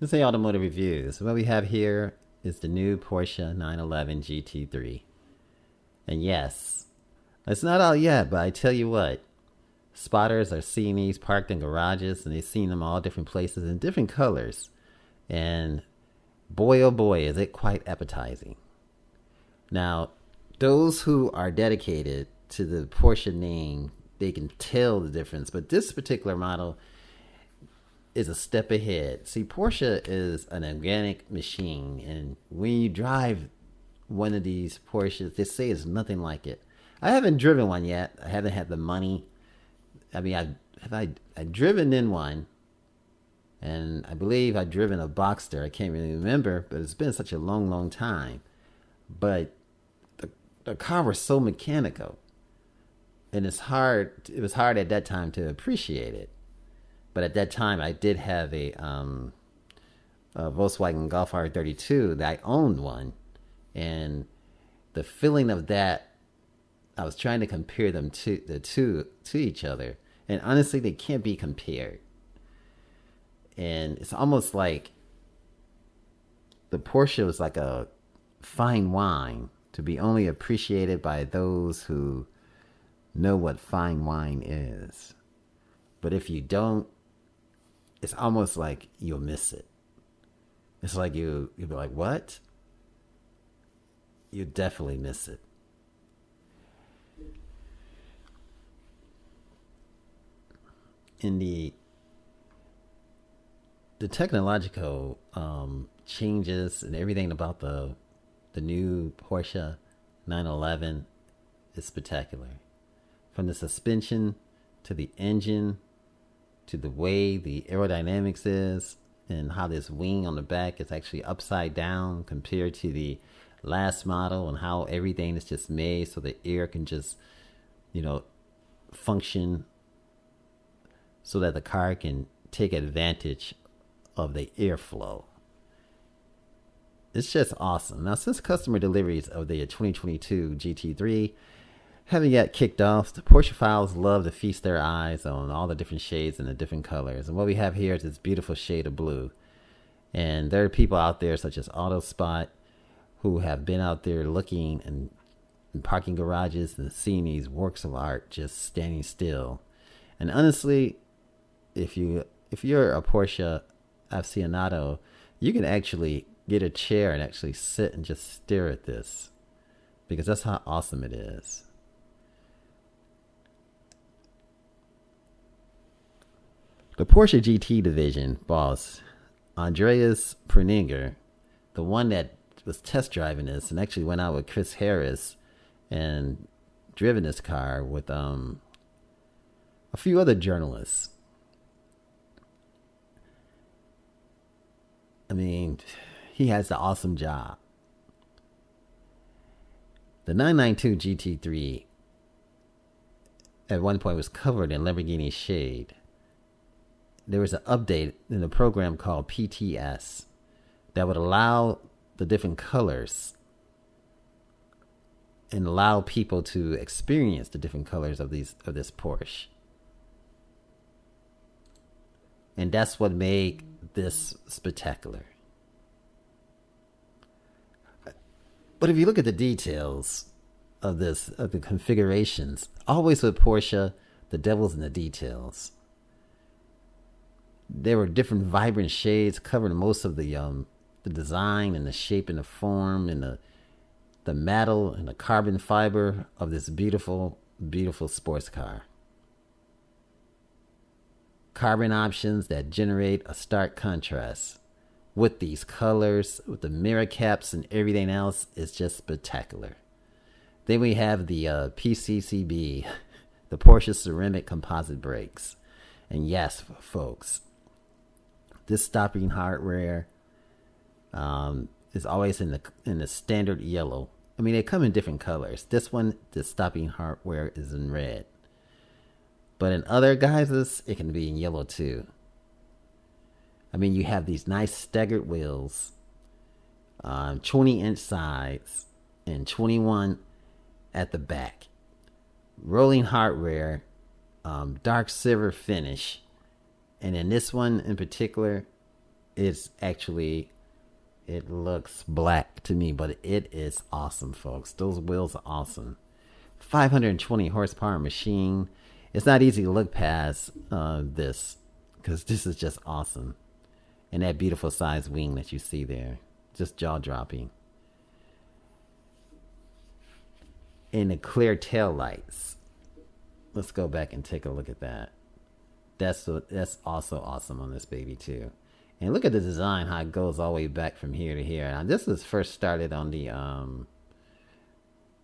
This is automotive reviews. What we have here is the new Porsche 911 GT3. And yes, it's not out yet, but I tell you what, spotters are seeing these parked in garages and they've seen them all different places in different colors. And boy, oh boy, is it quite appetizing. Now, those who are dedicated to the Porsche name, they can tell the difference. But this particular model is a step ahead. See, Porsche is an organic machine, and when you drive one of these Porsches, they say it's nothing like it. I haven't driven one yet. I haven't had the money. I mean, I've driven in one, and I believe I've driven a Boxster. I can't really remember, but it's been such a long, long time. But the car was so mechanical, and it's hard. It was hard at that time to appreciate it. But at that time, I did have a Volkswagen Golf R32 that I owned one. And the feeling of that, I was trying to compare them to each other. And honestly, they can't be compared. And it's almost like the Porsche was like a fine wine to be only appreciated by those who know what fine wine is. But if you don't, it's almost like you'll miss it. It's like you'll be like, what? You definitely miss it. In the technological changes and everything about the new Porsche 911 is spectacular. From the suspension to the engine to the way the aerodynamics is and how this wing on the back is actually upside down compared to the last model, and how everything is just made so the air can just, function so that the car can take advantage of the airflow. It's just awesome. Now, since customer deliveries of the 2022 GT3 haven't yet kicked off, the Porsche files love to feast their eyes on all the different shades and the different colors. And what we have here is this beautiful shade of blue. And there are people out there such as AutoSpot who have been out there looking and in parking garages and seeing these works of art just standing still. And honestly, if you're a Porsche aficionado, you can actually get a chair and actually sit and just stare at this, because that's how awesome it is. The Porsche GT division boss, Andreas Perninger, the one that was test driving this and actually went out with Chris Harris and driven this car with a few other journalists. I mean, he has an awesome job. The 992 GT3 at one point was covered in Lamborghini shade. There was an update in the program called PTS that would allow the different colors and allow people to experience the different colors of this Porsche. And that's what made this spectacular. But if you look at the details of the configurations, always with Porsche, the devil's in the details. There were different vibrant shades covering most of the design and the shape and the form and the metal and the carbon fiber of this beautiful, beautiful sports car. Carbon options that generate a stark contrast with these colors, with the mirror caps and everything else, is just spectacular. Then we have the PCCB, the Porsche Ceramic Composite Brakes. And yes, folks, this stopping hardware is always in the standard yellow. I mean, they come in different colors. This one, the stopping hardware is in red. But in other guises, it can be in yellow too. I mean, you have these nice staggered wheels, 20-inch sides, and 21 at the back. Rolling hardware, dark silver finish. And in this one in particular, it's actually, it looks black to me, but it is awesome, folks. Those wheels are awesome. 520 horsepower machine. It's not easy to look past this, because this is just awesome. And that beautiful size wing that you see there, just jaw dropping. And the clear tail lights. Let's go back and take a look at that. That's also awesome on this baby too. And look at the design, how it goes all the way back from here to here. Now this was first started on the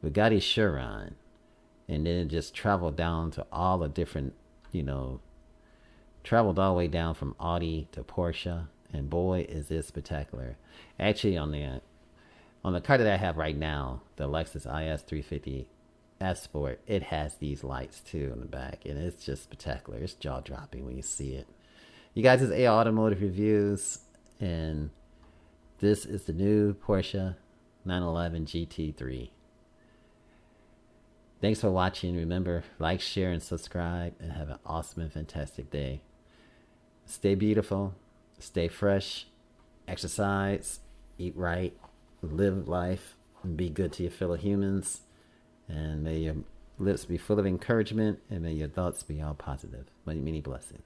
Bugatti Chiron, and then it just traveled down to all the different, traveled all the way down from Audi to Porsche, and boy is it spectacular. Actually, on the car that I have right now, the Lexus IS 350 S Sport, it has these lights too in the back, and it's just spectacular. It's jaw dropping when you see it. You guys, this is A Automotive Reviews, and this is the new Porsche 911 GT3. Thanks for watching. Remember, like, share, and subscribe, and have an awesome and fantastic day. Stay beautiful, stay fresh, exercise, eat right, live life, and be good to your fellow humans. And may your lips be full of encouragement, and may your thoughts be all positive. Many, many blessings.